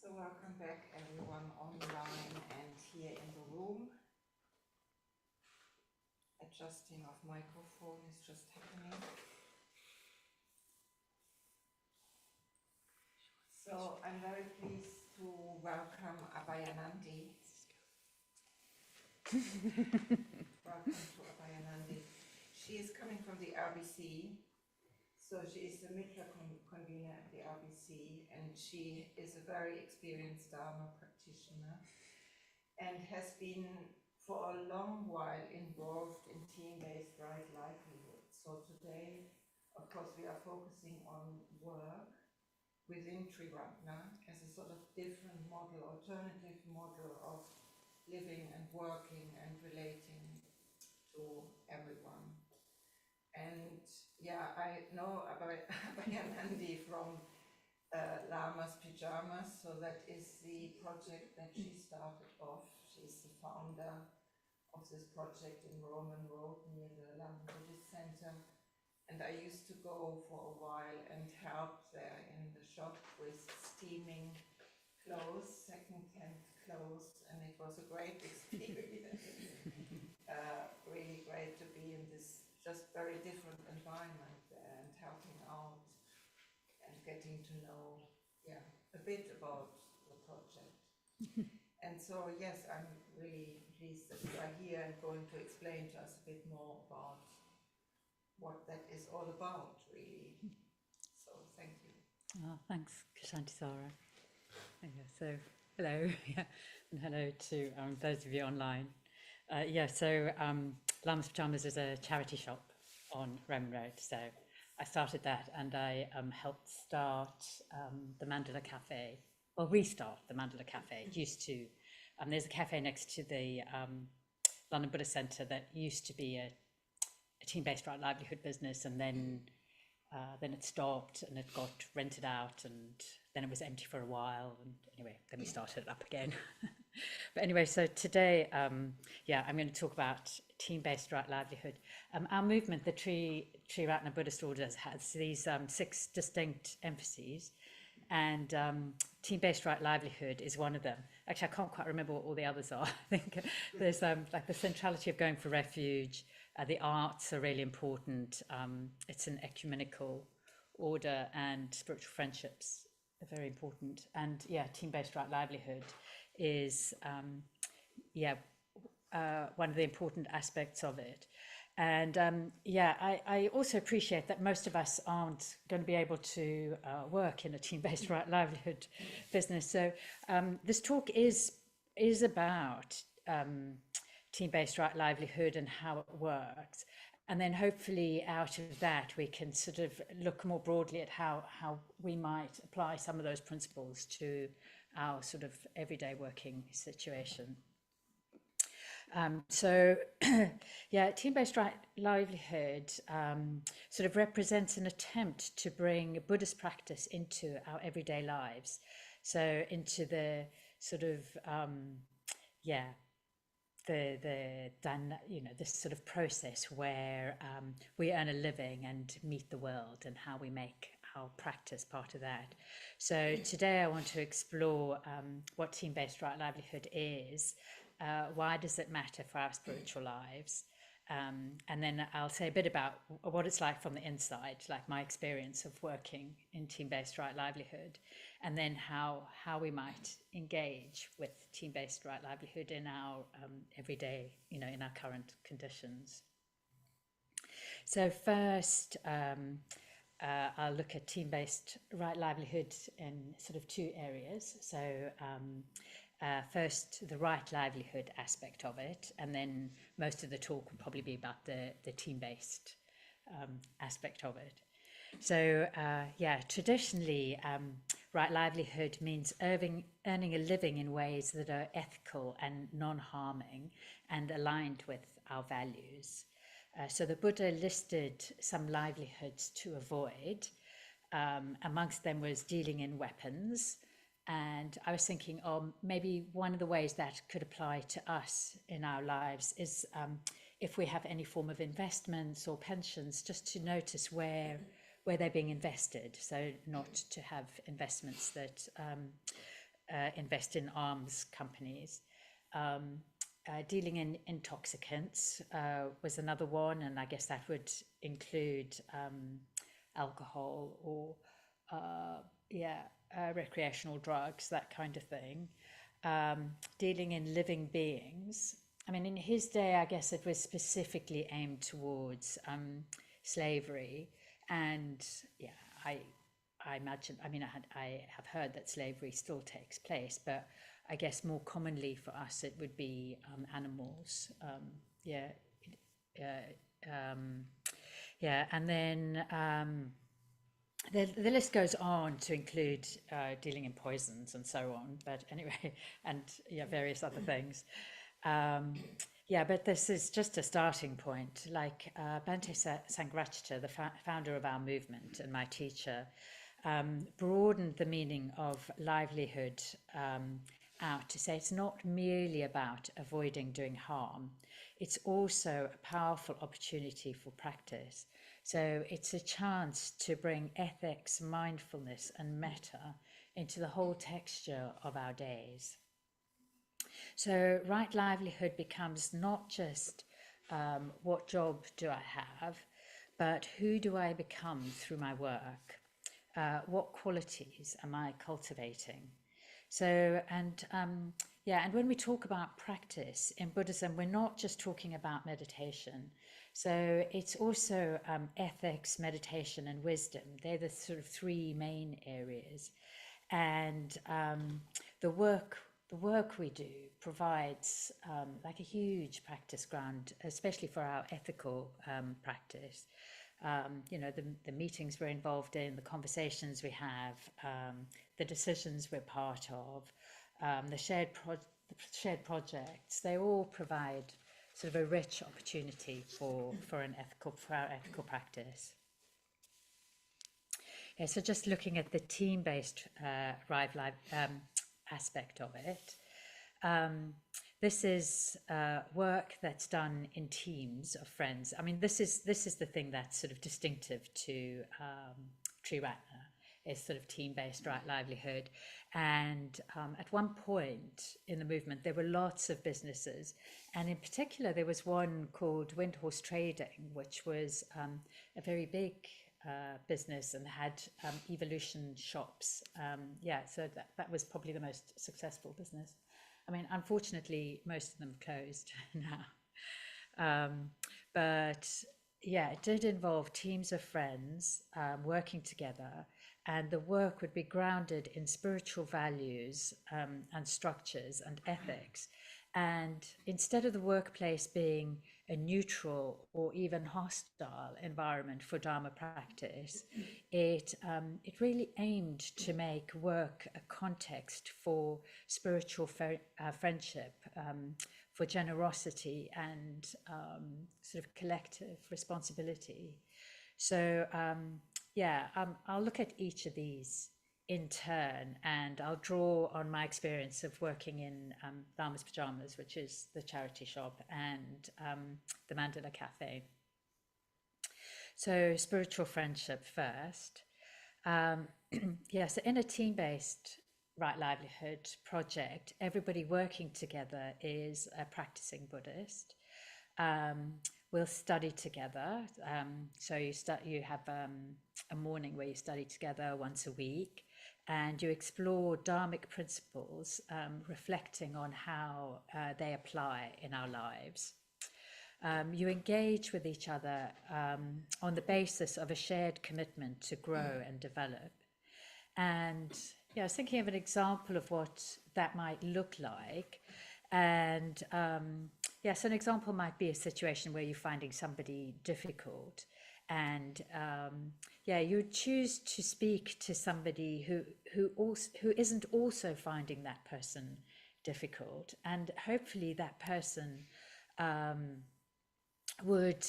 So welcome back everyone online and here in the room. Adjusting of microphone is just happening. So I'm very pleased to welcome Abhayanandi. Welcome to Abhayanandi. She is coming from the RBC. So she is the Mitra convener at the RBC, and she is a very experienced Dharma practitioner and has been for a long while involved in team-based right livelihood. So today, of course, we are focusing on work within Triratna as a sort of different model, alternative model of living and working and relating to everyone. And yeah, I know about Abhayanandi from Lama's Pyjamas, so that is the project that she started off. She's the founder of this project in Roman Road near the Lama Buddhist Center. And I used to go for a while and help there in the shop with steaming clothes, second-hand clothes, and it was a great experience. Really great to be in this just very different environment there and helping out and getting to know, a bit about the project. And so, yes, I'm really pleased that you are here and going to explain to us a bit more about what that is all about, really. So, thank you. Oh, thanks, Kashanti Sara. So, hello, and hello to those of you online. Lama's Pyjamas is a charity shop on Roman Road. So I started that, and I helped start the Mandala Cafe, or restart the Mandala Cafe. It used to, there's a cafe next to the London Buddhist Centre that used to be a team-based right livelihood business, and then it stopped and it got rented out, and then it was empty for a while, and anyway, then we started it up again. But anyway, so today, I'm going to talk about team-based right livelihood. Our movement, the Triratna Buddhist Orders, has these 6 distinct emphases, and team-based right livelihood is one of them. Actually, I can't quite remember what all the others are. I think there's like the centrality of going for refuge. The arts are really important. It's an ecumenical order, and spiritual friendships are very important. And team-based right livelihood is one of the important aspects of it. And I also appreciate that most of us aren't going to be able to work in a team-based right livelihood business. So this talk is about team-based right livelihood and how it works. And then hopefully out of that, we can sort of look more broadly at how we might apply some of those principles to our sort of everyday working situation. Team-based right livelihood sort of represents an attempt to bring Buddhist practice into our everyday lives. So into the sort of, this sort of process where we earn a living and meet the world, and how we make our practice part of that. So today I want to explore what team-based right livelihood is, why does it matter for our spiritual lives, and then I'll say a bit about what it's like from the inside, like my experience of working in team-based right livelihood, and then how we might engage with team-based right livelihood in our everyday, in our current conditions. So first, I'll look at team-based right livelihood in sort of 2 areas. So first, the right livelihood aspect of it, and then most of the talk will probably be about the team-based aspect of it. So traditionally, right livelihood means earning a living in ways that are ethical and non-harming and aligned with our values. So the Buddha listed some livelihoods to avoid. Amongst them was dealing in weapons. And I was thinking, maybe one of the ways that could apply to us in our lives is if we have any form of investments or pensions, just to notice where they're being invested. So not to have investments that invest in arms companies. Dealing in intoxicants was another one, and I guess that would include alcohol or recreational drugs, that kind of thing. Dealing in living beings. I mean, in his day, I guess it was specifically aimed towards slavery, and I imagine. I mean, I have heard that slavery still takes place, but I guess more commonly for us it would be animals. And then the list goes on to include dealing in poisons and so on. But anyway, and various other things. But this is just a starting point. Like Bhante Sanghrajka, the founder of our movement and my teacher, broadened the meaning of livelihood out to say it's not merely about avoiding doing harm, it's also a powerful opportunity for practice. So it's a chance to bring ethics, mindfulness and metta into the whole texture of our days. So right livelihood becomes not just what job do I have, but who do I become through my work? What qualities am I cultivating? So, and when we talk about practice in Buddhism, we're not just talking about meditation. So it's also ethics, meditation, and wisdom. They're the sort of three main areas. And the work we do provides like a huge practice ground, especially for our ethical practice. The meetings we're involved in, the conversations we have, the decisions we're part of, the shared projects, they all provide sort of a rich opportunity for our ethical practice. Yeah, so just looking at the team-based aspect of it, this is work that's done in teams of friends. I mean, this is the thing that's sort of distinctive to Triratna, is sort of team-based right livelihood. And at one point in the movement, there were lots of businesses, and in particular, there was one called Windhorse Trading, which was a very big business and had evolution shops. So that was probably the most successful business. I mean, unfortunately, most of them closed now. But yeah, it did involve teams of friends working together, and the work would be grounded in spiritual values and structures and ethics. And instead of the workplace being a neutral or even hostile environment for Dharma practice, it really aimed to make work a context for spiritual friendship, for generosity and sort of collective responsibility. So I'll look at each of these in turn, and I'll draw on my experience of working in Dharma's Pajamas, which is the charity shop, and the Mandala Cafe. So spiritual friendship first. So in a team-based right livelihood project, everybody working together is a practicing Buddhist. We'll study together. So you have a morning where you study together once a week, and you explore Dharmic principles, reflecting on how they apply in our lives. You engage with each other on the basis of a shared commitment to grow and develop. And I was thinking of an example of what that might look like. And so an example might be a situation where you're finding somebody difficult, and you would choose to speak to somebody who isn't also finding that person difficult, and hopefully that person would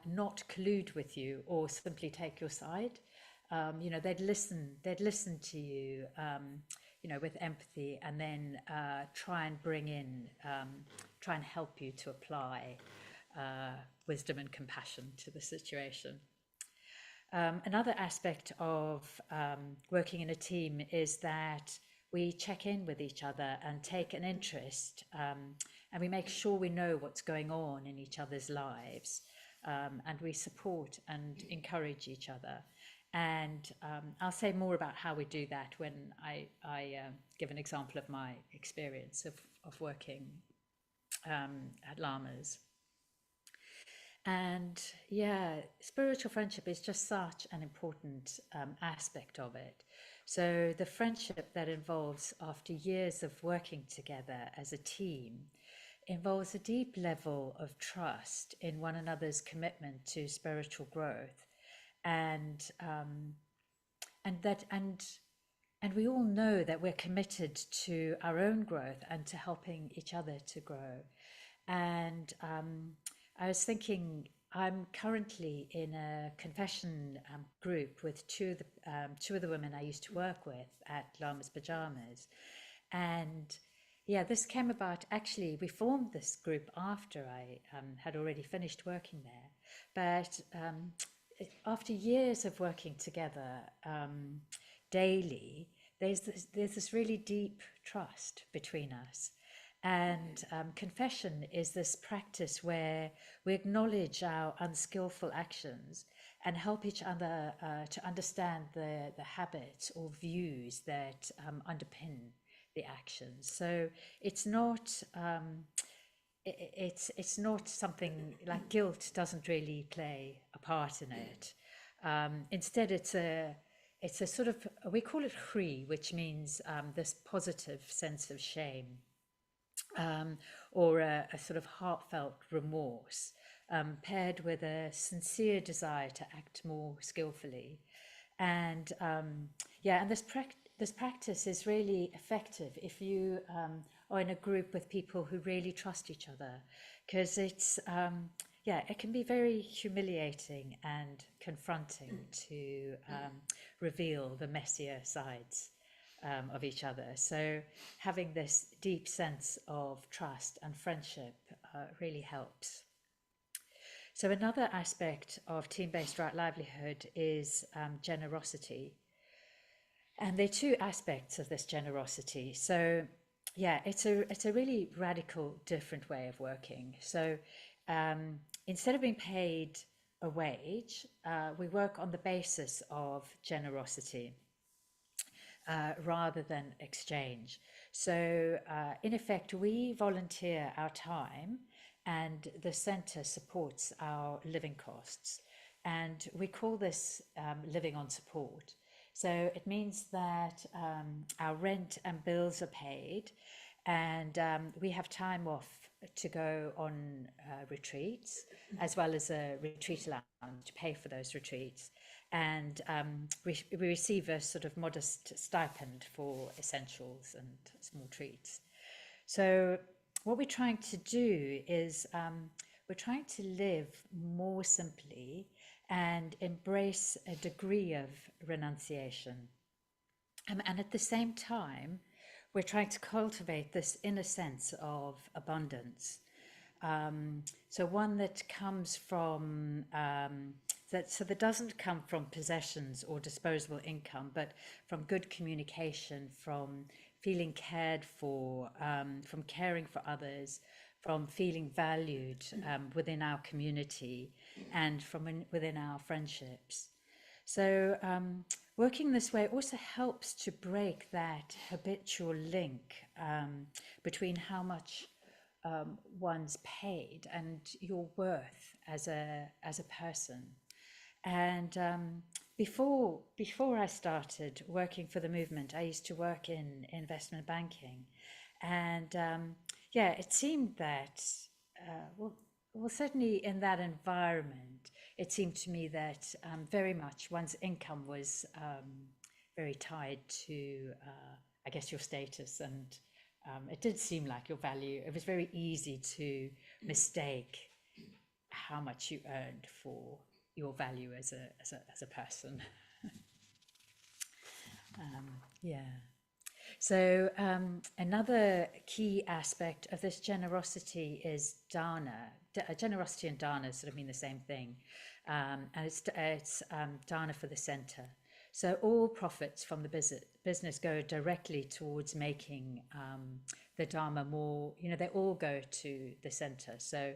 not collude with you or simply take your side. They'd listen to you, with empathy, and then try and help you to apply wisdom and compassion to the situation. Another aspect of working in a team is that we check in with each other and take an interest, and we make sure we know what's going on in each other's lives, and we support and encourage each other. And I'll say more about how we do that when I give an example of my experience of working at Lamas. And yeah, spiritual friendship is just such an important aspect of it. So the friendship that involves after years of working together as a team involves a deep level of trust in one another's commitment to spiritual growth, and we all know that we're committed to our own growth and to helping each other to grow. And I was thinking, I'm currently in a confession group with two of the women I used to work with at Lama's Pajamas. And yeah, this came about, actually, we formed this group after I had already finished working there. But after years of working together daily, there's this really deep trust between us. And confession is this practice where we acknowledge our unskillful actions and help each other to understand the habits or views that underpin the actions. So it's not it's not something like guilt doesn't really play a part in it. Instead, it's a sort of, we call it free, which means this positive sense of shame. Or a sort of heartfelt remorse, paired with a sincere desire to act more skillfully. And yeah, and this practice is really effective if you are in a group with people who really trust each other, because it's yeah, it can be very humiliating and confronting to reveal the messier sides of each other. So having this deep sense of trust and friendship really helps. So another aspect of team-based right livelihood is generosity. And there are two aspects of this generosity. So yeah, it's a really radical, different way of working. So instead of being paid a wage, we work on the basis of generosity. Rather than exchange. So in effect, we volunteer our time and the centre supports our living costs. And we call this living on support. So it means that our rent and bills are paid, and we have time off to go on retreats, as well as a retreat allowance to pay for those retreats. And we receive a sort of modest stipend for essentials and small treats. So what we're trying to do is we're trying to live more simply and embrace a degree of renunciation. And at the same time, we're trying to cultivate this inner sense of abundance. So one that comes from that doesn't come from possessions or disposable income, but from good communication, from feeling cared for, from caring for others, from feeling valued within our community, and from within our friendships. So working this way also helps to break that habitual link between how much one's paid and your worth as a person. And before I started working for the movement, I used to work in investment banking, and yeah, it seemed that well, certainly in that environment, it seemed to me that very much one's income was very tied to, I guess, your status, and it did seem like your value. It was very easy to mistake how much you earned for your value as a person. Yeah. So another key aspect of this generosity is dana. Generosity and dana sort of mean the same thing, and it's dana for the centre. So all profits from the business go directly towards making the Dharma more, they all go to the center. So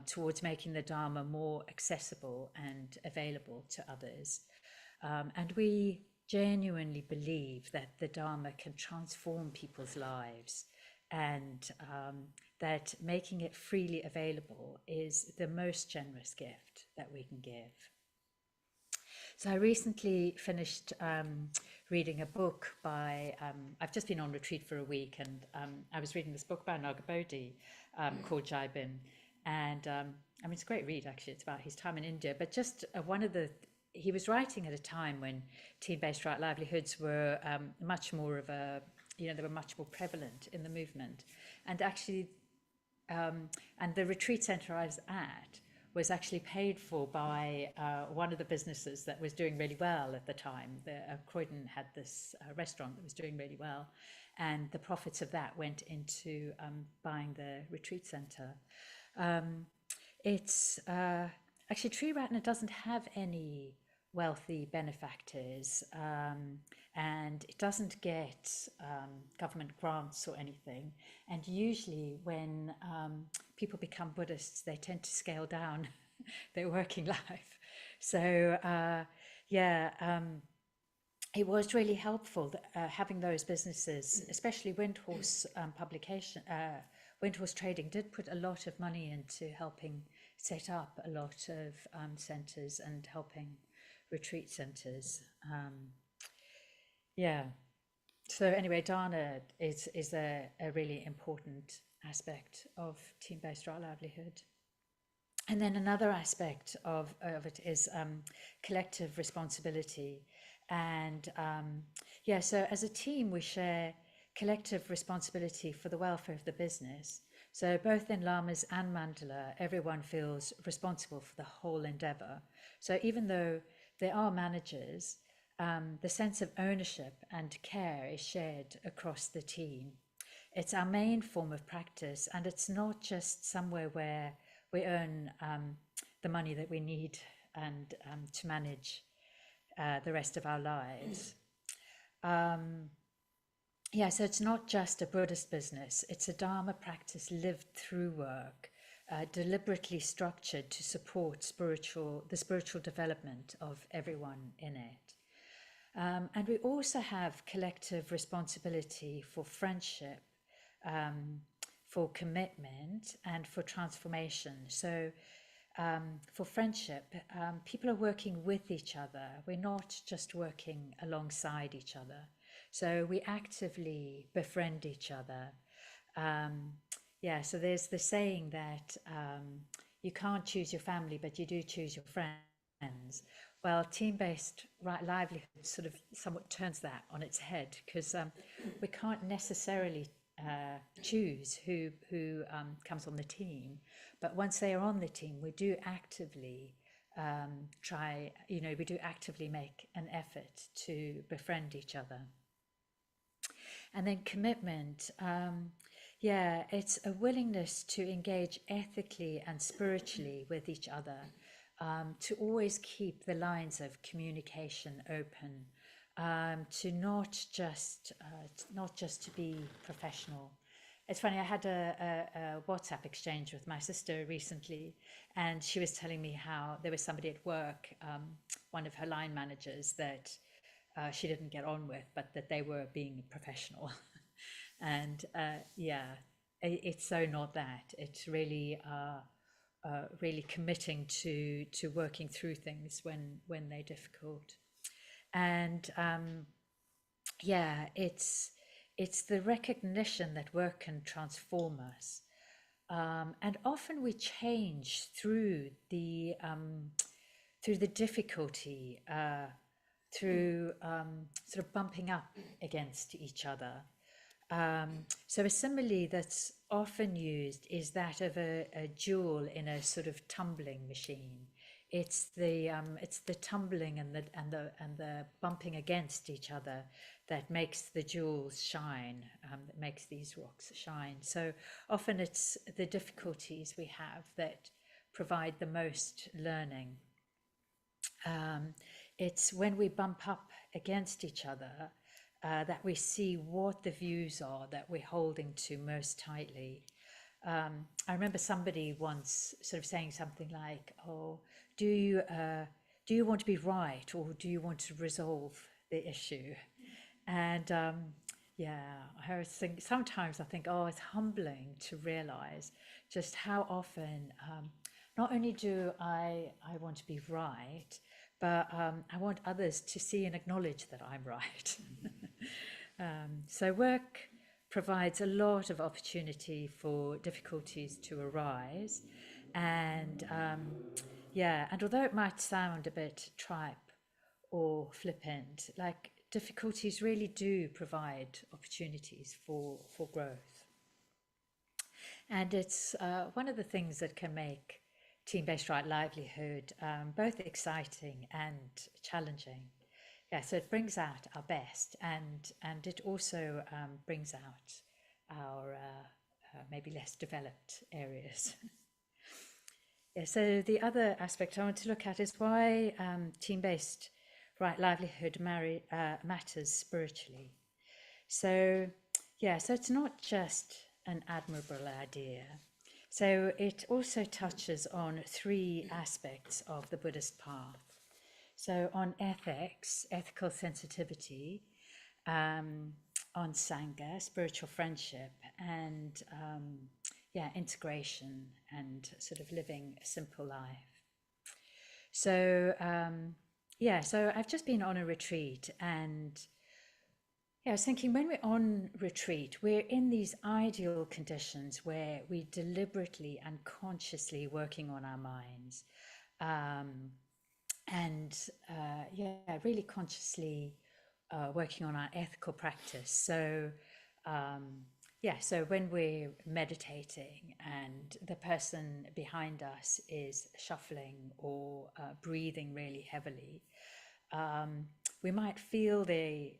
towards making the Dharma more accessible and available to others. And we genuinely believe that the Dharma can transform people's lives, and that making it freely available is the most generous gift that we can give. So I recently finished reading a book by, I've just been on retreat for a week, and I was reading this book by Nagabodhi called Jai Bhim. And it's a great read, actually. It's about his time in India. But just he was writing at a time when team-based right livelihoods were much more of a, they were much more prevalent in the movement. And actually, and the retreat center I was at was actually paid for by one of the businesses that was doing really well at the time. Croydon had this restaurant that was doing really well, and the profits of that went into buying the retreat center. It's actually Triratna doesn't have any wealthy benefactors, and it doesn't get government grants or anything. And usually when people become Buddhists, they tend to scale down their working life. So it was really helpful having those businesses, especially Windhorse publication. Windhorse Trading did put a lot of money into helping set up a lot of centres and helping retreat centres. So anyway, Dharna is a really important aspect of team-based right livelihood. And then another aspect of it is collective responsibility. And so as a team, we share collective responsibility for the welfare of the business. So both in Lamas and Mandala, everyone feels responsible for the whole endeavour. So even though there are managers, the sense of ownership and care is shared across the team. It's our main form of practice, and it's not just somewhere where we earn the money that we need and to manage the rest of our lives. So it's not just a Buddhist business, it's a Dharma practice lived through work, deliberately structured to support the spiritual development of everyone in it. And we also have collective responsibility for friendship, for commitment, and for transformation. So for friendship, people are working with each other. We're not just working alongside each other. So we actively befriend each other. So there's the saying that you can't choose your family, but you do choose your friends. Well, team-based right livelihood sort of somewhat turns that on its head, because we can't necessarily choose who comes on the team, but once they are on the team, we do actively we do actively make an effort to befriend each other. And then commitment, it's a willingness to engage ethically and spiritually with each other, to always keep the lines of communication open, to not just to be professional. It's funny, I had a WhatsApp exchange with my sister recently, and she was telling me how there was somebody at work, one of her line managers, that she didn't get on with, but that they were being professional. And it's so not that. It's really really committing to working through things when they're difficult. And it's the recognition that work can transform us, and often we change through the difficulty, through sort of bumping up against each other. So a simile that's often used is that of a jewel in a sort of tumbling machine. It's the tumbling and the bumping against each other that makes the jewels shine, that makes these rocks shine. So often it's the difficulties we have that provide the most learning. it's when we bump up against each other that we see what the views are that we're holding to most tightly. I remember somebody once sort of saying something like, "Oh, do you want to be right, or do you want to resolve the issue?" And yeah, I was think sometimes I think, oh, it's humbling to realize just how often not only do I want to be right, but I want others to see and acknowledge that I'm right. So work provides a lot of opportunity for difficulties to arise, and yeah, and although it might sound a bit tripe or flippant, like difficulties really do provide opportunities for growth. And it's one of the things that can make team-based right livelihood both exciting and challenging. Yeah, so it brings out our best, and it also brings out our maybe less developed areas. Yeah, so the other aspect I want to look at is why team-based right livelihood matters spiritually. So, yeah, so it's not just an admirable idea. So it also touches on three aspects of the Buddhist path. So on ethics, ethical sensitivity, on Sangha, spiritual friendship, and yeah, integration and sort of living a simple life. So yeah, so I've just been on a retreat, and yeah, I was thinking when we're on retreat, we're in these ideal conditions where we deliberately and consciously working on our minds. And yeah, really consciously working on our ethical practice. So yeah, so when we're meditating and the person behind us is shuffling or breathing really heavily, we might feel the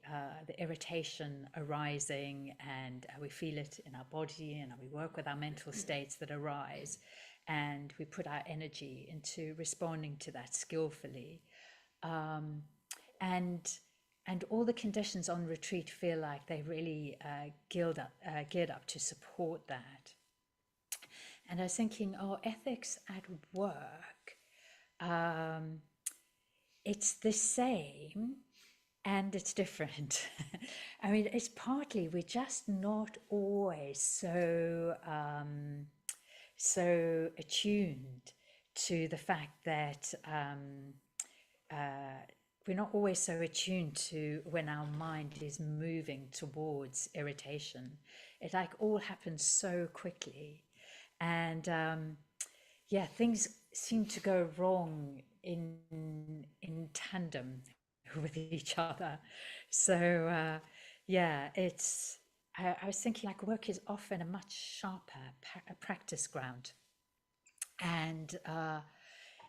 irritation arising, and we feel it in our body, and we work with our mental states that arise, and we put our energy into responding to that skillfully. And all the conditions on retreat feel like they really geared up to support that. And I was thinking, oh, ethics at work, it's the same and it's different. I mean, it's partly we're just not always so so attuned to the fact that we're not always so attuned to when our mind is moving towards irritation. It like all happens so quickly, and yeah, things seem to go wrong in tandem with each other. So yeah, it's. I was thinking like work is often a much sharper practice ground, and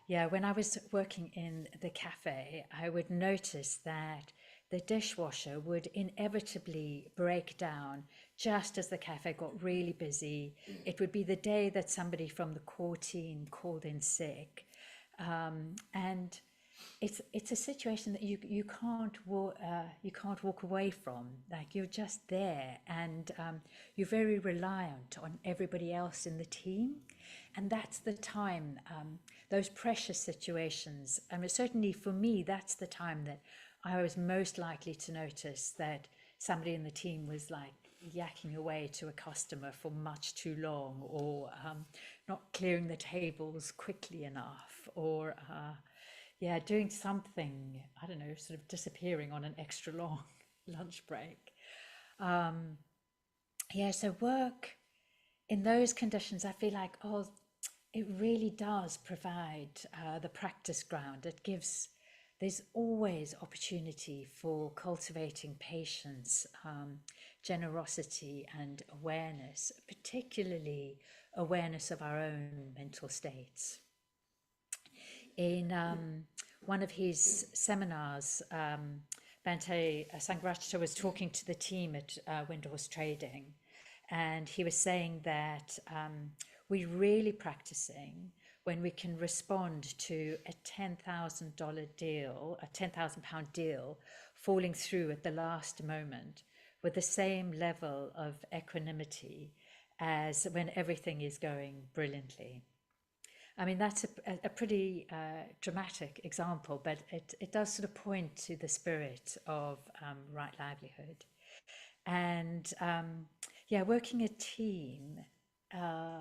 yeah, when I was working in the cafe, I would notice that the dishwasher would inevitably break down just as the cafe got really busy. It would be the day that somebody from the core team called in sick, and it's a situation that you can't walk away from. Like you're just there, and you're very reliant on everybody else in the team, and that's the time. Those precious situations. I mean, certainly for me, that's the time that I was most likely to notice that somebody in the team was like yakking away to a customer for much too long, or not clearing the tables quickly enough, or yeah, doing something, I don't know, sort of disappearing on an extra long lunch break. Yeah, so work in those conditions, I feel like, oh, it really does provide the practice ground. It gives, there's always opportunity for cultivating patience, generosity, and awareness, particularly awareness of our own mental states. In one of his seminars, Bhante Sangharajka was talking to the team at Windhorse Trading, and he was saying that we're really practicing when we can respond to a $10,000 deal, a £10,000 deal falling through at the last moment with the same level of equanimity as when everything is going brilliantly. I mean, that's a pretty dramatic example, but it does sort of point to the spirit of right livelihood. And yeah, working a team, I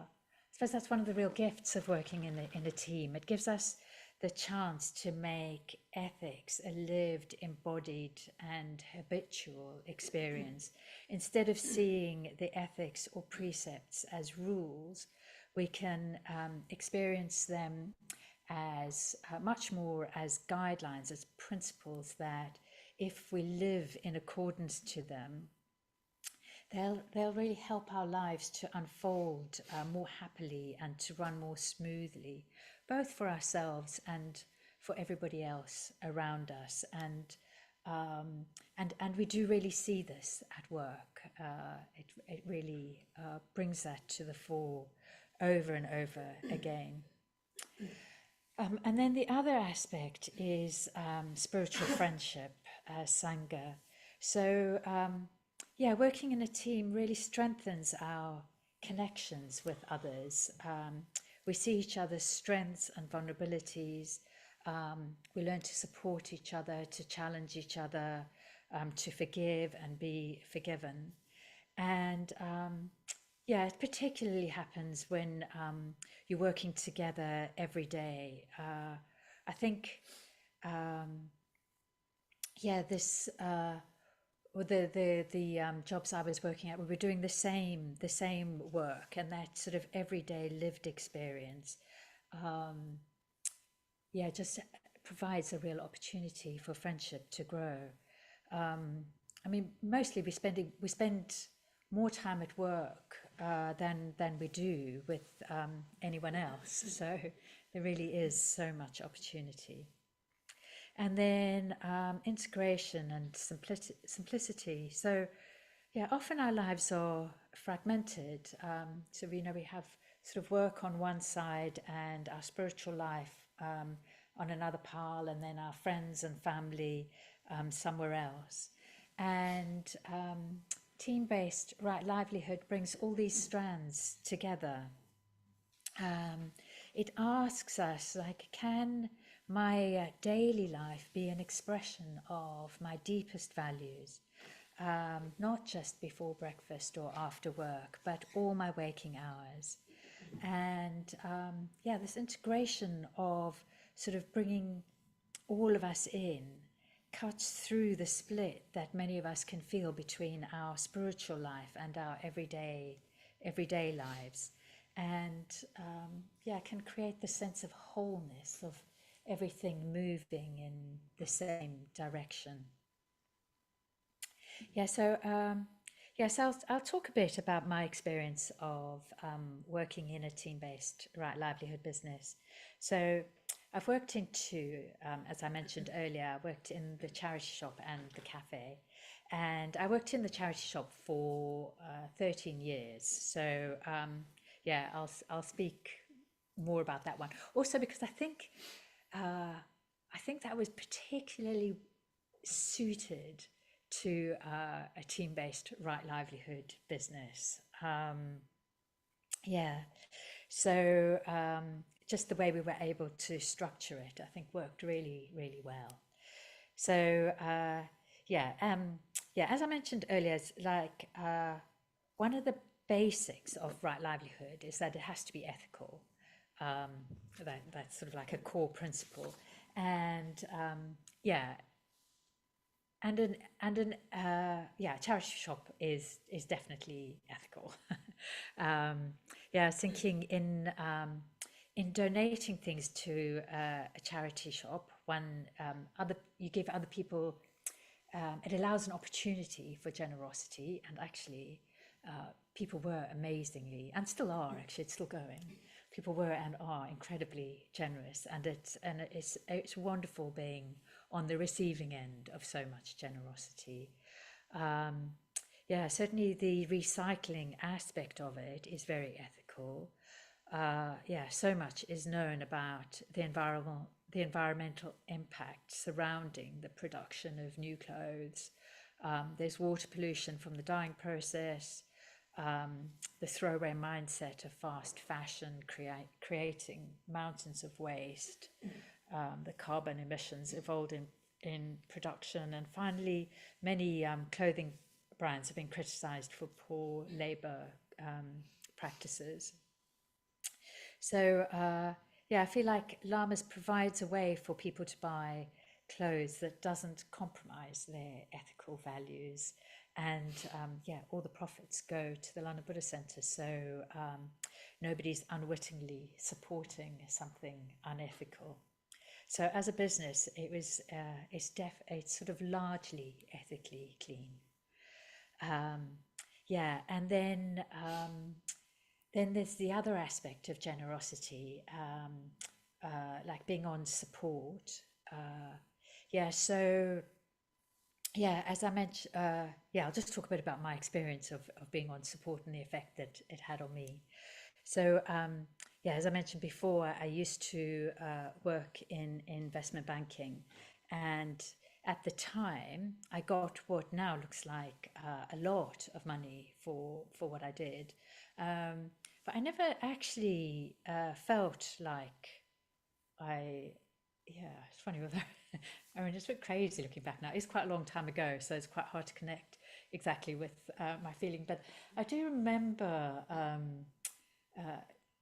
suppose that's one of the real gifts of working in a team. It gives us the chance to make ethics a lived, embodied and habitual experience. Instead of seeing the ethics or precepts as rules, we can experience them as much more as guidelines, as principles that if we live in accordance to them, they'll really help our lives to unfold more happily and to run more smoothly, both for ourselves and for everybody else around us. And we do really see this at work. It really brings that to the fore over and over again. And then the other aspect is spiritual friendship, Sangha. So yeah, working in a team really strengthens our connections with others. We see each other's strengths and vulnerabilities. We learn to support each other, to challenge each other, to forgive and be forgiven. And yeah, it particularly happens when you're working together every day. I think, yeah, this or the jobs I was working at, we were doing the same work, and that sort of everyday lived experience, yeah, just provides a real opportunity for friendship to grow. I mean, mostly we spend more time at work than we do with anyone else. So there really is so much opportunity. And then integration and simplicity. So yeah, often our lives are fragmented. So we have sort of work on one side and our spiritual life on another pile, and then our friends and family somewhere else. And team-based right livelihood brings all these strands together. It asks us, like, can my daily life be an expression of my deepest values, not just before breakfast or after work, but all my waking hours? And yeah, this integration of sort of bringing all of us in cuts through the split that many of us can feel between our spiritual life and our everyday lives, and yeah, can create the sense of wholeness, of everything moving in the same direction. Yeah, so yes, I'll talk a bit about my experience of working in a team-based right livelihood business. So I've worked in two, as I mentioned earlier. I worked in the charity shop and the cafe, and I worked in the charity shop for 13 years. So yeah, I'll speak more about that one. Also, because I think that was particularly suited to a team-based right livelihood business. Yeah, so just the way we were able to structure it, I think, worked really, really well. So yeah, yeah, as I mentioned earlier, it's like one of the basics of right livelihood is that it has to be ethical. That's sort of like a core principle, and yeah. And yeah, charity shop is definitely ethical. Yeah, I was thinking in donating things to a charity shop, you give other people, it allows an opportunity for generosity, and actually people were amazingly, and still are actually, it's still going. People were and are incredibly generous, and it's wonderful being on the receiving end of so much generosity. Yeah, certainly the recycling aspect of it is very ethical. so much is known about the environmental impact surrounding the production of new clothes. There's water pollution from the dyeing process, the throwaway mindset of fast fashion creating mountains of waste, the carbon emissions involved in production, and finally, many clothing brands have been criticised for poor labour practices. So I feel like Llamas provides a way for people to buy clothes that doesn't compromise their ethical values, and all the profits go to the London Buddhist Centre, so nobody's unwittingly supporting something unethical. So as a business, it's sort of largely ethically clean. And then there's the other aspect of generosity, like being on support. As I mentioned, I'll just talk a bit about my experience of being on support and the effect that it had on me. So, as I mentioned before, I used to work in investment banking, and at the time, I got what now looks like a lot of money for what I did, but I never actually felt like it's funny. I mean, it's a bit crazy looking back now. It's quite a long time ago, so it's quite hard to connect exactly with my feeling. But I do remember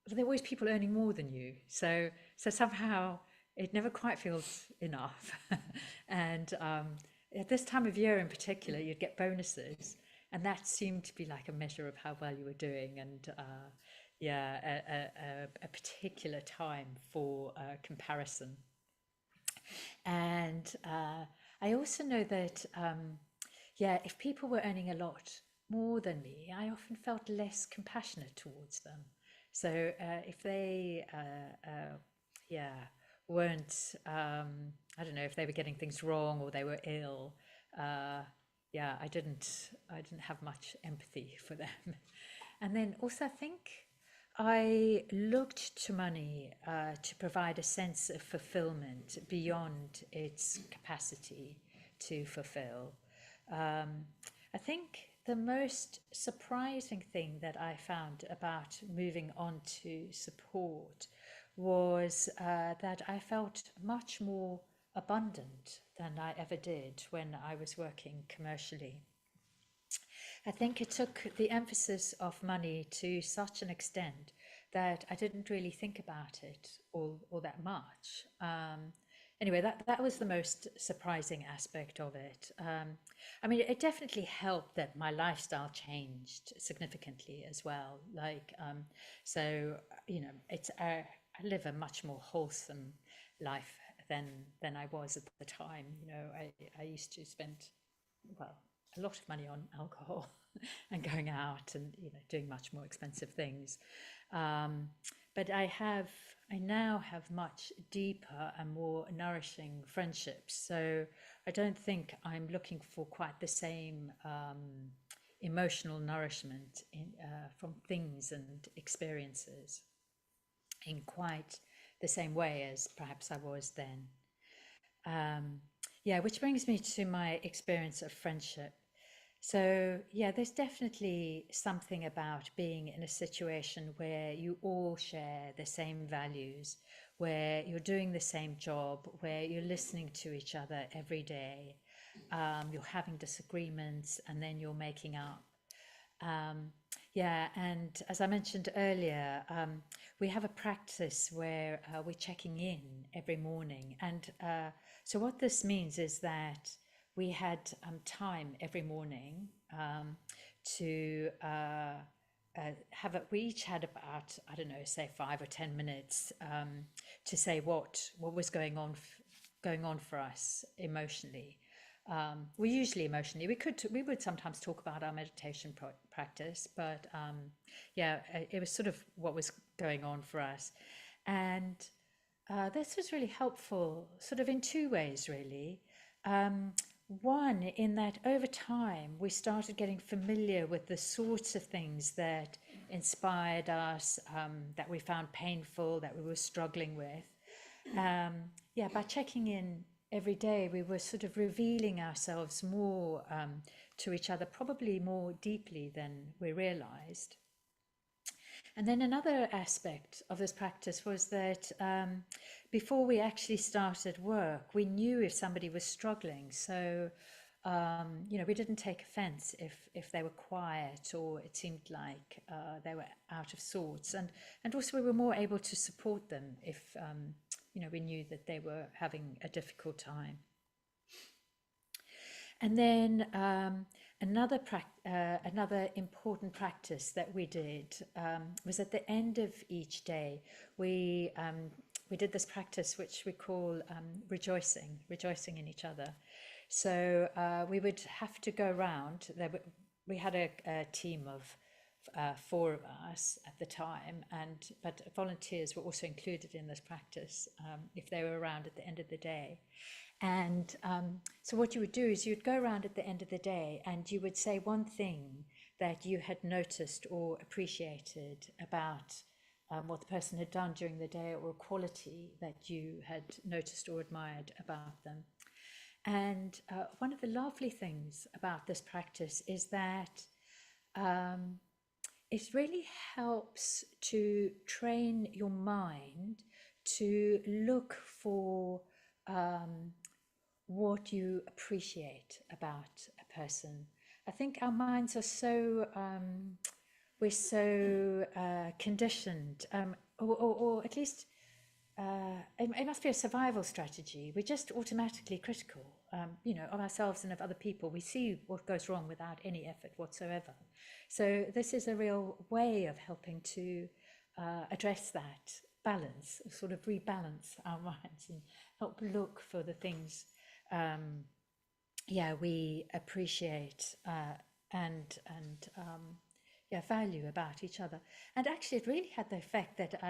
there were always people earning more than you, so somehow it never quite feels enough. And at this time of year in particular, you'd get bonuses, and that seemed to be like a measure of how well you were doing, and a particular time for comparison. And I also know that if people were earning a lot more than me, I often felt less compassionate towards them. So if they weren't, I don't know, if they were getting things wrong or they were ill, I didn't have much empathy for them. And then also I think I looked to money to provide a sense of fulfillment beyond its capacity to fulfill. I think the most surprising thing that I found about moving on to support was that I felt much more abundant than I ever did when I was working commercially. I think it took the emphasis of money to such an extent that I didn't really think about it all that much. Anyway, that was the most surprising aspect of it. I mean, it definitely helped that my lifestyle changed significantly as well. Like, I live a much more wholesome life than I was at the time. I used to spend, a lot of money on alcohol and going out and doing much more expensive things, but I now have much deeper and more nourishing friendships, so I don't think I'm looking for quite the same emotional nourishment from things and experiences in quite the same way as perhaps I was then. Which brings me to my experience of friendship. So, there's definitely something about being in a situation where you all share the same values, where you're doing the same job, where you're listening to each other every day, you're having disagreements, and then you're making up. And as I mentioned earlier, we have a practice where we're checking in every morning. And so what this means is that we had time every morning to we each had about, I don't know, say 5 or 10 minutes to say what was going on for us emotionally. We usually emotionally, we would sometimes talk about our meditation practice, but it was sort of what was going on for us. And this was really helpful, sort of in two ways, really. One, in that over time we started getting familiar with the sorts of things that inspired us, that we found painful, that we were struggling with. Yeah, by checking in every day, we were sort of revealing ourselves more to each other, probably more deeply than we realized. And then another aspect of this practice was that before we actually started work, we knew if somebody was struggling. So, we didn't take offense if they were quiet or it seemed like they were out of sorts. And also we were more able to support them if, we knew that they were having a difficult time. And then another important practice that we did was at the end of each day, we did this practice which we call rejoicing in each other. So we would have to go around. We had a team of 4 of us at the time, but volunteers were also included in this practice if they were around at the end of the day. And so what you would do is you'd go around at the end of the day and you would say one thing that you had noticed or appreciated about what the person had done during the day, or a quality that you had noticed or admired about them. And one of the lovely things about this practice is that it really helps to train your mind to look for what you appreciate about a person. I think our minds are so, we're so conditioned, or at least it must be a survival strategy. We're just automatically critical, of ourselves and of other people. We see what goes wrong without any effort whatsoever. So this is a real way of helping to address that balance, sort of rebalance our minds and help look for the things we appreciate and value about each other. And actually it really had the effect that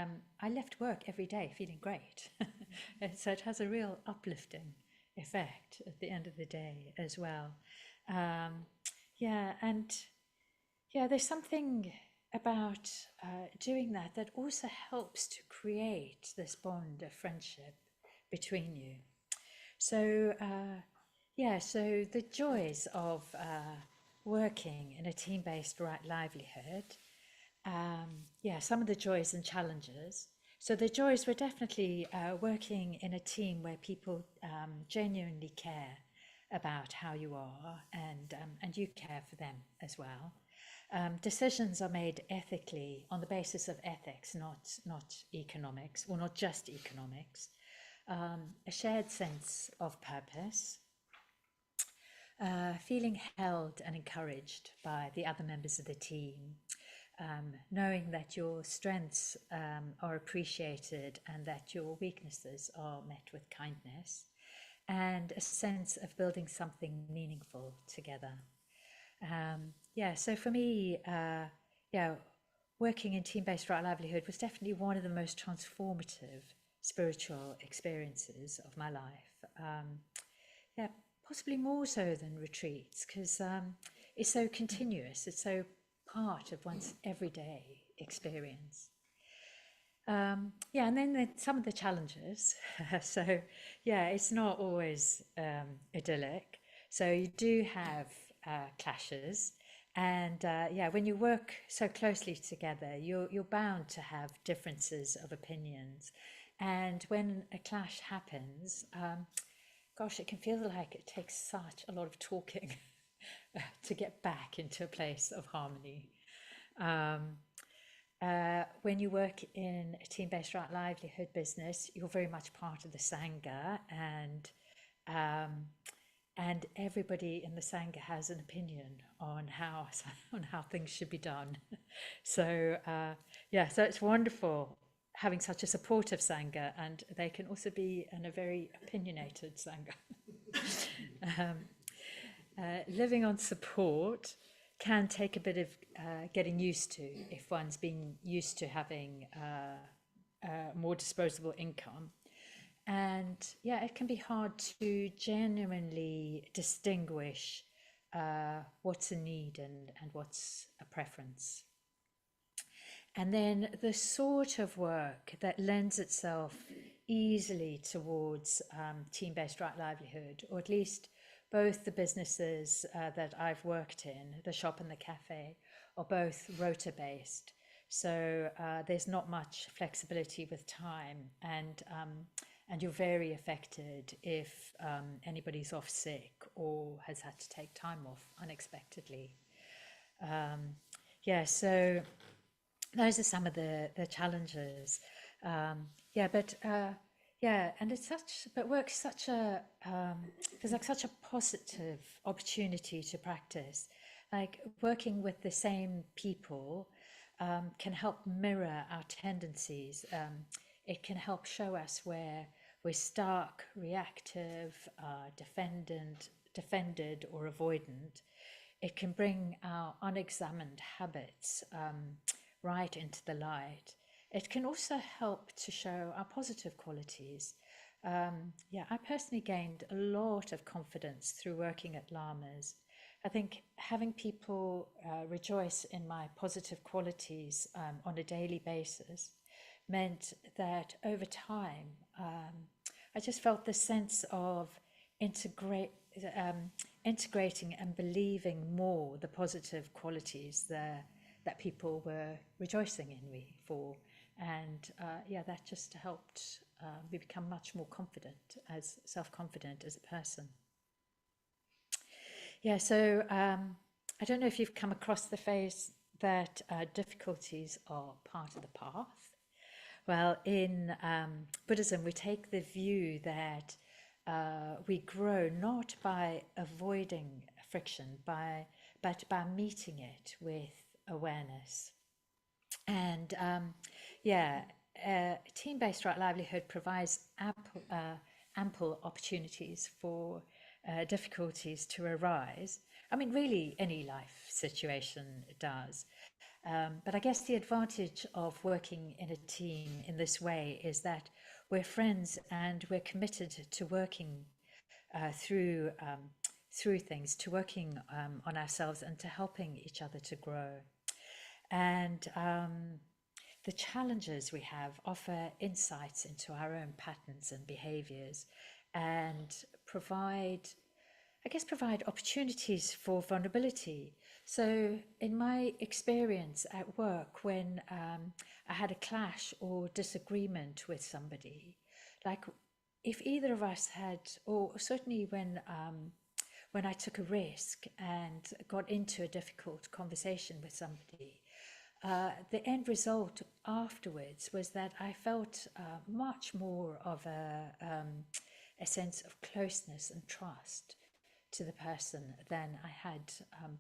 I left work every day feeling great. So it has a real uplifting effect at the end of the day as well. There's something about doing that also helps to create this bond of friendship between you. So so the joys of working in a team-based livelihood, some of the joys and challenges. So the joys were definitely working in a team where people genuinely care about how you are, and you care for them as well. Decisions are made ethically on the basis of ethics, not economics, or not just economics. A shared sense of purpose, feeling held and encouraged by the other members of the team, knowing that your strengths are appreciated and that your weaknesses are met with kindness, and a sense of building something meaningful together. So for me, working in team-based right livelihood was definitely one of the most transformative spiritual experiences of my life. Possibly more so than retreats, because it's so continuous, it's so part of one's everyday experience. And then some of the challenges. So it's not always idyllic. So you do have clashes, and when you work so closely together, you're bound to have differences of opinions. And when a clash happens, it can feel like it takes such a lot of talking to get back into a place of harmony. When you work in a team-based right livelihood business, you're very much part of the Sangha, and everybody in the Sangha has an opinion on how things should be done. So so it's wonderful having such a supportive Sangha, and they can also be in a very opinionated Sangha. Living on support can take a bit of getting used to if one's been used to having more disposable income. And yeah, it can be hard to genuinely distinguish what's a need and what's a preference. And then the sort of work that lends itself easily towards team-based right livelihood, or at least both the businesses that I've worked in, the shop and the cafe, are both rota-based. So there's not much flexibility with time, and you're very affected if anybody's off sick or has had to take time off unexpectedly. So those are some of the challenges. And it's but work's such a, feels like such a positive opportunity to practice. Like working with the same people can help mirror our tendencies. It can help show us where we're stuck, reactive, defended or avoidant. It can bring our unexamined habits right into the light. It can also help to show our positive qualities. I personally gained a lot of confidence through working at Lamas. I think having people rejoice in my positive qualities on a daily basis meant that over time, I just felt the sense of integrating and believing more the positive qualities that people were rejoicing in me for. And that just helped me become much more self-confident as a person. So I don't know if you've come across the phrase that difficulties are part of the path. Well, in Buddhism, we take the view that we grow not by avoiding friction, but by meeting it with awareness. And team-based right livelihood provides ample opportunities for difficulties to arise. I mean, really, any life situation does. But I guess the advantage of working in a team in this way is that we're friends and we're committed to working through things, to working on ourselves and to helping each other to grow. And the challenges we have offer insights into our own patterns and behaviors and provide opportunities for vulnerability. So in my experience at work, when I had a clash or disagreement with somebody, like if either of us had, or certainly when I took a risk and got into a difficult conversation with somebody, the end result afterwards was that I felt much more of a sense of closeness and trust to the person than I had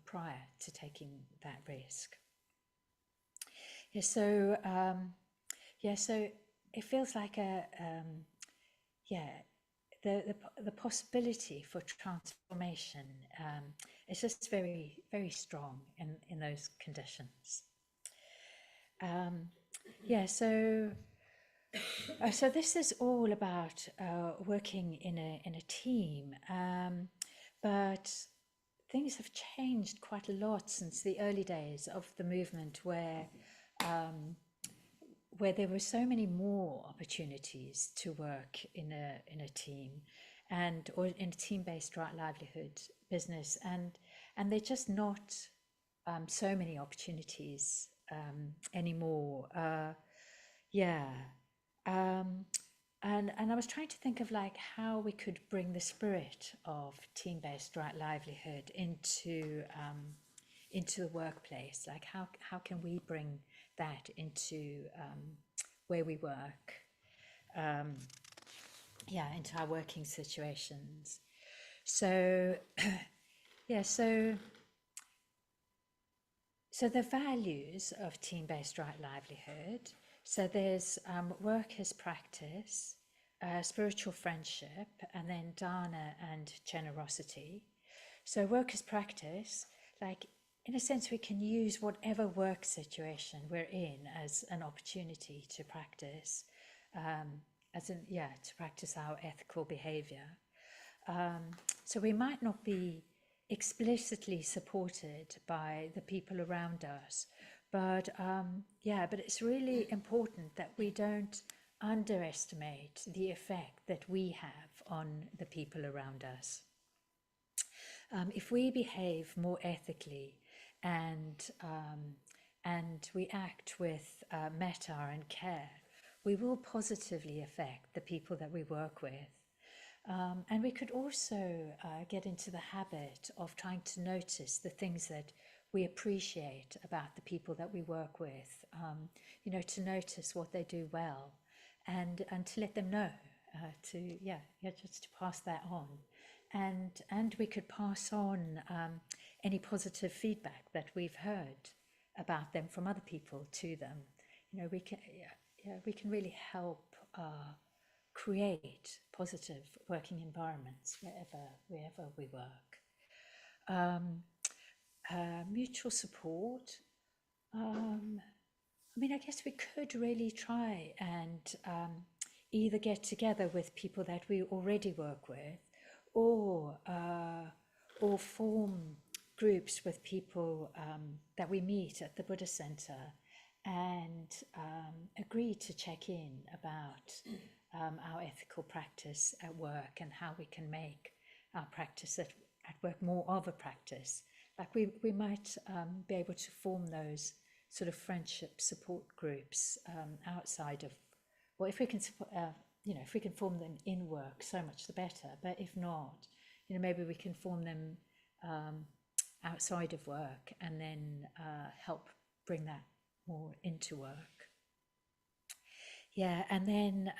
prior to taking that risk. So it feels like the possibility for transformation is just very, very strong in those conditions. So this is all about working in a team. But things have changed quite a lot since the early days of the movement, where there were so many more opportunities to work in a team or in a team-based right livelihood business, and they're just not so many opportunities anymore. And I was trying to think of like how we could bring the spirit of team-based right livelihood into the workplace. Like how can we bring that into where we work, into our working situations. So so the values of team-based right livelihood. So there's work as practice, spiritual friendship, and then dana and generosity. So work as practice, like in a sense we can use whatever work situation we're in as an opportunity to practice as in, yeah, to practice our ethical behavior. So we might not be explicitly supported by the people around us, but but it's really important that we don't underestimate the effect that we have on the people around us. If we behave more ethically and we act with metta and care, we will positively affect the people that we work with. And we could also get into the habit of trying to notice the things that we appreciate about the people that we work with, to notice what they do well and to let them know, just to pass that on. And we could pass on any positive feedback that we've heard about them from other people to them. We can really help create positive working environments wherever we work. Mutual support. I guess we could really try and either get together with people that we already work with, or form groups with people that we meet at the Buddhist Center, and agree to check in about our ethical practice at work and how we can make our practice at work more of a practice. Like we might be able to form those sort of friendship support groups outside of, well, if we can if we can form them in work, so much the better. But if not, maybe we can form them outside of work and then help bring that more into work. Yeah, and then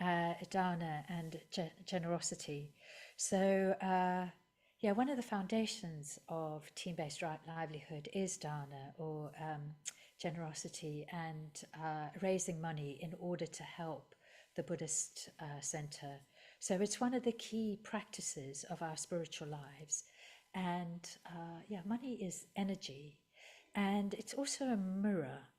dana and generosity. So one of the foundations of team-based livelihood is dana, or generosity, and raising money in order to help the Buddhist Center. So it's one of the key practices of our spiritual lives. And money is energy, and it's also a mirror.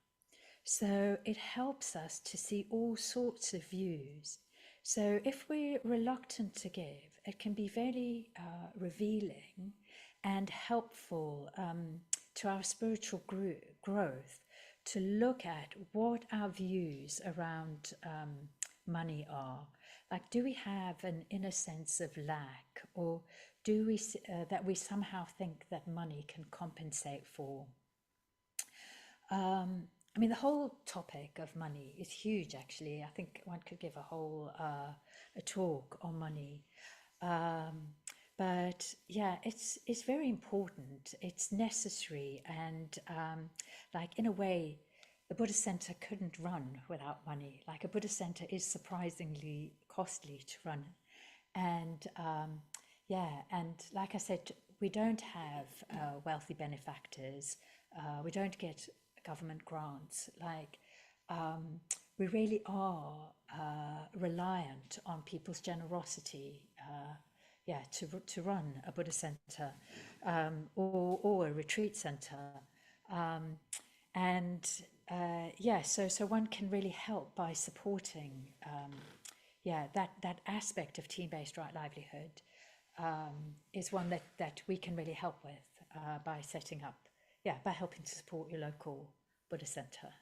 So it helps us to see all sorts of views. So if we're reluctant to give, it can be very revealing and helpful to our spiritual growth, to look at what our views around money are. Like, do we have an inner sense of lack, or do we that we somehow think that money can compensate for? The whole topic of money is huge, actually. I think one could give a whole a talk on money. But yeah, it's very important. It's necessary, and in a way, the Buddhist Center couldn't run without money. Like, a Buddhist Center is surprisingly costly to run, and and like I said, we don't have wealthy benefactors. We don't get government grants. We really are reliant on people's generosity to run a Buddhist center or a retreat center. So one can really help by supporting that aspect of team-based right livelihood is one that we can really help with by setting up, by helping to support your local Buddhist center.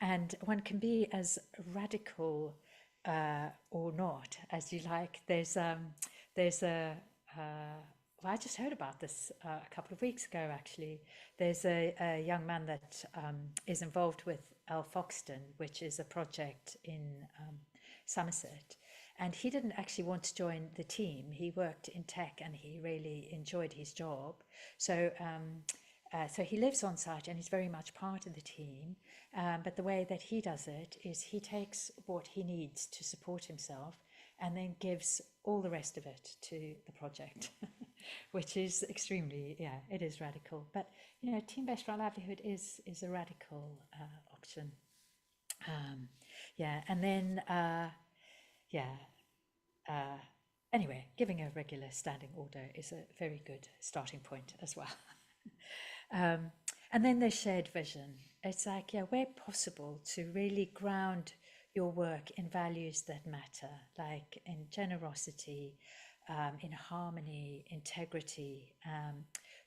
And one can be as radical or not as you like. I just heard about this a couple of weeks ago, actually. There's a young man that is involved with Al Foxton, which is a project in Somerset. And he didn't actually want to join the team. He worked in tech and he really enjoyed his job. So he lives on site and he's very much part of the team. But the way that he does it is he takes what he needs to support himself and then gives all the rest of it to the project, which is extremely, it is radical. But, team-based livelihood is a radical option. And then, anyway, giving a regular standing order is a very good starting point as well. And then there's shared vision. It's like, where possible, to really ground your work in values that matter, like in generosity, in harmony, integrity,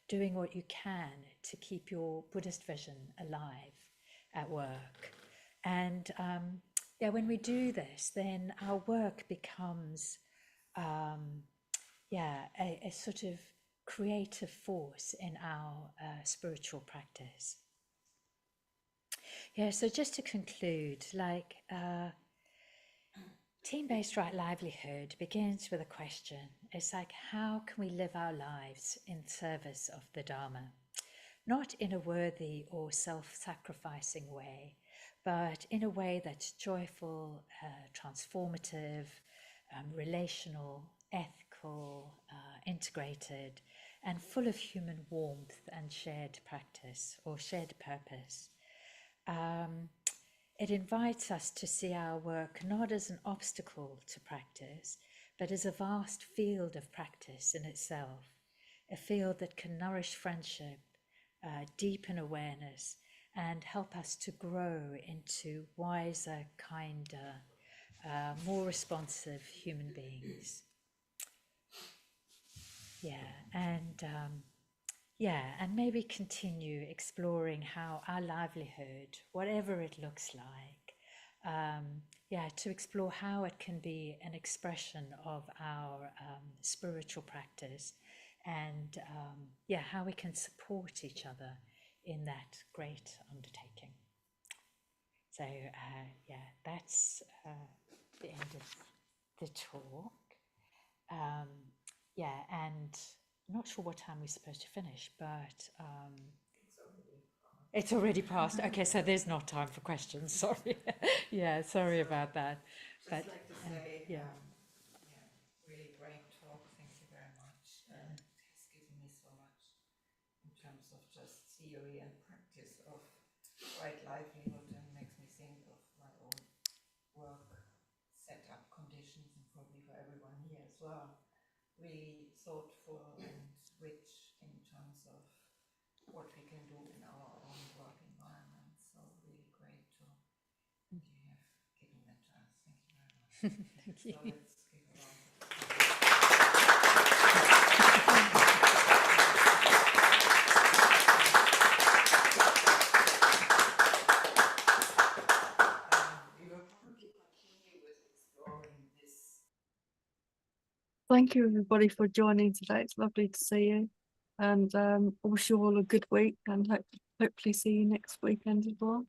doing what you can to keep your Buddhist vision alive at work. And yeah, when we do this, then our work becomes a sort of creative force in our spiritual practice. Yeah, so just to conclude, like team-based right livelihood begins with a question. It's like, how can we live our lives in service of the Dharma? Not in a worthy or self-sacrificing way, but in a way that's joyful, transformative, relational, ethical, integrated, and full of human warmth and shared practice or shared purpose. It invites us to see our work not as an obstacle to practice, but as a vast field of practice in itself, a field that can nourish friendship, deepen awareness, and help us to grow into wiser, kinder, more responsive human beings. And maybe continue exploring how our livelihood, whatever it looks like, to explore how it can be an expression of our spiritual practice, and how we can support each other in that great undertaking. So that's the end of the talk. And I'm not sure what time we're supposed to finish, but it's already passed. Okay, so there's not time for questions. Sorry. Sorry about that. Just like to say, really great talk. Thank you very much. It has given me so much in terms of just theory and practice of right livelihood, and makes me think of my own work setup conditions, and probably for everyone here as well. Really thoughtful and rich in terms of what we can do in our own work environment. So really great talk. You have given that to us. Thank you very much. Thank you. So let's give a round of applause. We will probably continue with exploring this. Thank you everybody for joining today. It's lovely to see you, and I wish you all a good week, and hopefully see you next weekend as well.